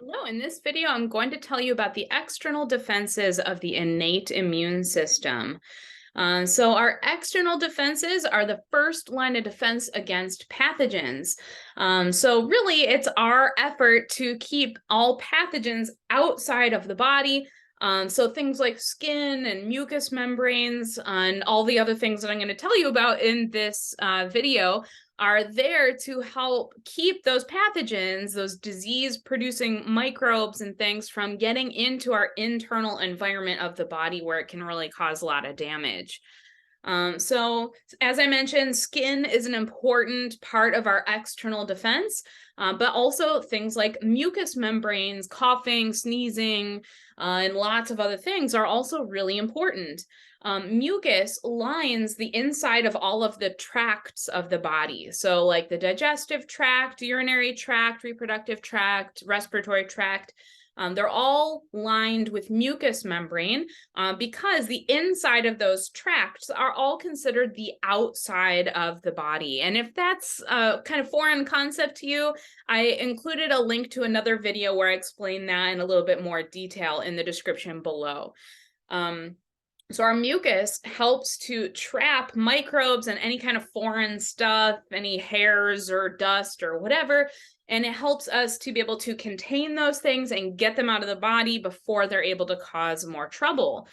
Hello, in this video, I'm going to tell you about the external defenses of the innate immune system. So our external defenses are the first line of defense against pathogens. So really, it's our effort to keep all pathogens outside of the body. So things like skin and mucous membranes and all the other things that I'm going to tell you about in this video are there to help keep those pathogens, those disease-producing microbes and things from getting into our internal environment of the body where it can really cause a lot of damage. So as I mentioned, skin is an important part of our external defense, but also things like mucous membranes, coughing, sneezing, and lots of other things are also really important. Mucus lines the inside of all of the tracts of the body. So like the digestive tract, urinary tract, reproductive tract, respiratory tract. They're all lined with mucous membrane because the inside of those tracts are all considered the outside of the body. And if that's a kind of foreign concept to you, I included a link to another video where I explain that in a little bit more detail in the description below. So our mucus helps to trap microbes and any kind of foreign stuff, any hairs or dust or whatever, and it helps us to be able to contain those things and get them out of the body before they're able to cause more trouble.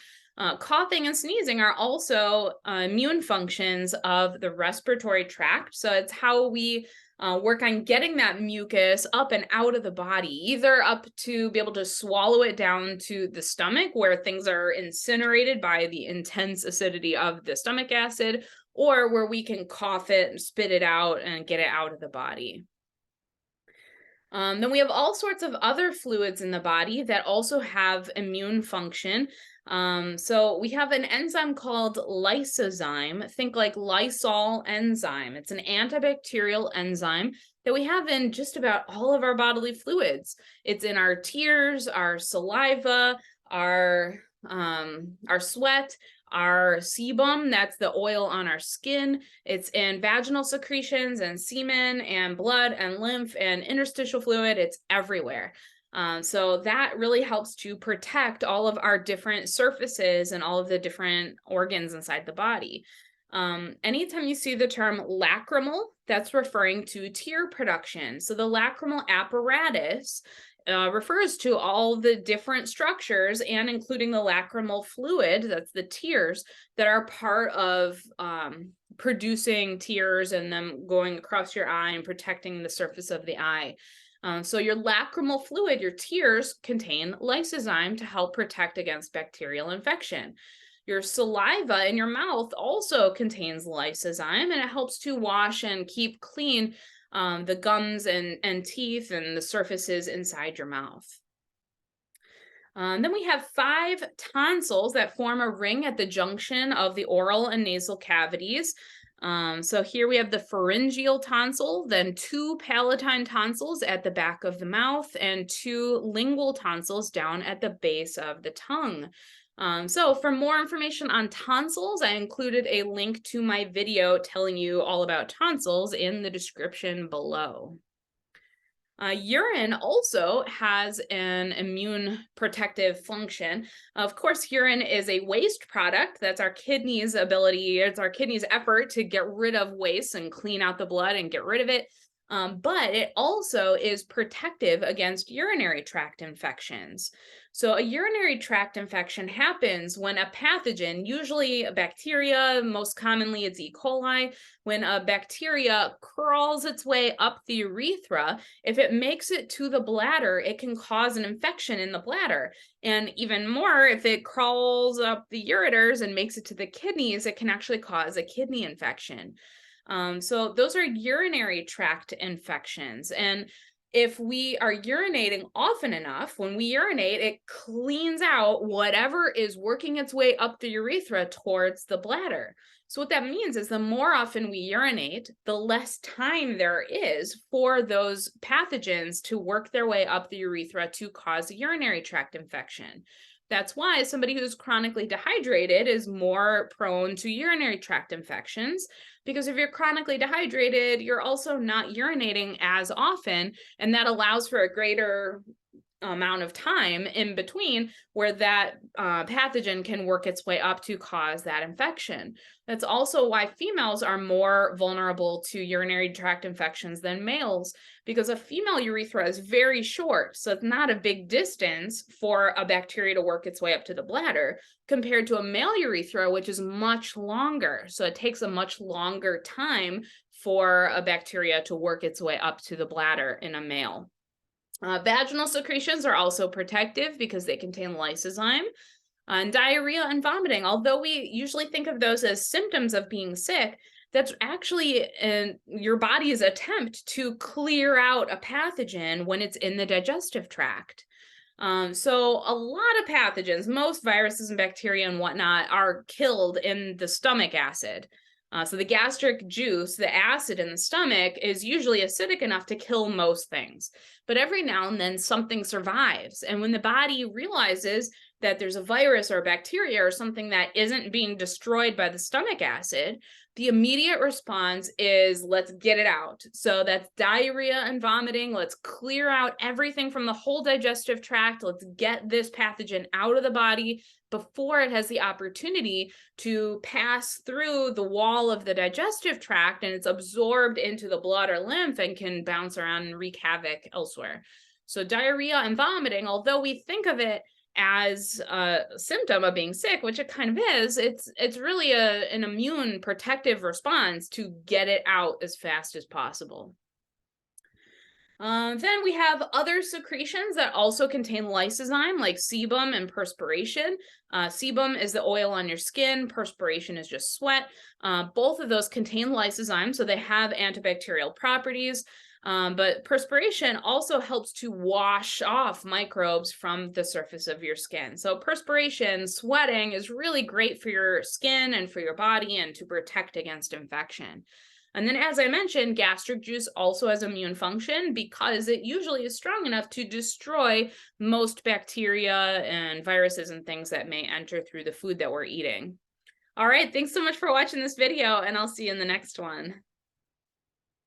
Coughing and sneezing are also immune functions of the respiratory tract. So it's how we work on getting that mucus up and out of the body, either up to be able to swallow it down to the stomach where things are incinerated by the intense acidity of the stomach acid, or where we can cough it and spit it out and get it out of the body. Then we have all sorts of other fluids in the body that also have immune function. So we have an enzyme called lysozyme. Think like Lysol enzyme. It's an antibacterial enzyme that we have in just about all of our bodily fluids. It's in our tears, our saliva, our sweat, our sebum, that's the oil on our skin. It's in vaginal secretions and semen and blood and lymph and interstitial fluid. It's everywhere. So that really helps to protect all of our different surfaces and all of the different organs inside the body. Anytime you see the term lacrimal, that's referring to tear production. So the lacrimal apparatus refers to all the different structures and including the lacrimal fluid, that's the tears, that are part of producing tears and them going across your eye and protecting the surface of the eye. So your lacrimal fluid, your tears, contain lysozyme to help protect against bacterial infection. Your saliva in your mouth also contains lysozyme, and it helps to wash and keep clean the gums and teeth and the surfaces inside your mouth. Then we have 5 tonsils that form a ring at the junction of the oral and nasal cavities. So here we have the pharyngeal tonsil, then 2 palatine tonsils at the back of the mouth, and 2 lingual tonsils down at the base of the tongue. So for more information on tonsils, I included a link to my video telling you all about tonsils in the description below. Urine also has an immune protective function. Of course, urine is a waste product. That's our kidneys' ability, it's our kidneys' effort to get rid of waste and clean out the blood and get rid of it. But it also is protective against urinary tract infections. So a urinary tract infection happens when a pathogen, usually a bacteria, most commonly it's E. coli, when a bacteria crawls its way up the urethra. If it makes it to the bladder, it can cause an infection in the bladder. And even more, if it crawls up the ureters and makes it to the kidneys, it can actually cause a kidney infection. So those are urinary tract infections. And if we are urinating often enough, when we urinate, it cleans out whatever is working its way up the urethra towards the bladder. So what that means is the more often we urinate, the less time there is for those pathogens to work their way up the urethra to cause a urinary tract infection. That's why somebody who's chronically dehydrated is more prone to urinary tract infections, because if you're chronically dehydrated, you're also not urinating as often, and that allows for a greater amount of time in between where that pathogen can work its way up to cause that infection. That's also why females are more vulnerable to urinary tract infections than males, because a female urethra is very short, so it's not a big distance for a bacteria to work its way up to the bladder, compared to a male urethra, which is much longer. So it takes a much longer time for a bacteria to work its way up to the bladder in a male. Vaginal secretions are also protective because they contain lysozyme. And diarrhea and vomiting, although we usually think of those as symptoms of being sick, that's actually your body's attempt to clear out a pathogen when it's in the digestive tract. So a lot of pathogens, most viruses and bacteria and whatnot, are killed in the stomach acid. So the gastric juice, the acid in the stomach, is usually acidic enough to kill most things. But every now and then something survives. And when the body realizes that there's a virus or a bacteria or something that isn't being destroyed by the stomach acid, the immediate response is, let's get it out. So that's diarrhea and vomiting. Let's clear out everything from the whole digestive tract. Let's get this pathogen out of the body before it has the opportunity to pass through the wall of the digestive tract and it's absorbed into the blood or lymph and can bounce around and wreak havoc elsewhere. So diarrhea and vomiting, although we think of it as a symptom of being sick, which it kind of is, it's really an immune protective response to get it out as fast as possible. Then we have other secretions that also contain lysozyme, like sebum and perspiration. Sebum is the oil on your skin. Perspiration is just sweat. Both of those contain lysozyme, so they have antibacterial properties. But perspiration also helps to wash off microbes from the surface of your skin. So perspiration, sweating, is really great for your skin and for your body and to protect against infection. And then, as I mentioned, gastric juice also has immune function because it usually is strong enough to destroy most bacteria and viruses and things that may enter through the food that we're eating. All right, thanks so much for watching this video, and I'll see you in the next one.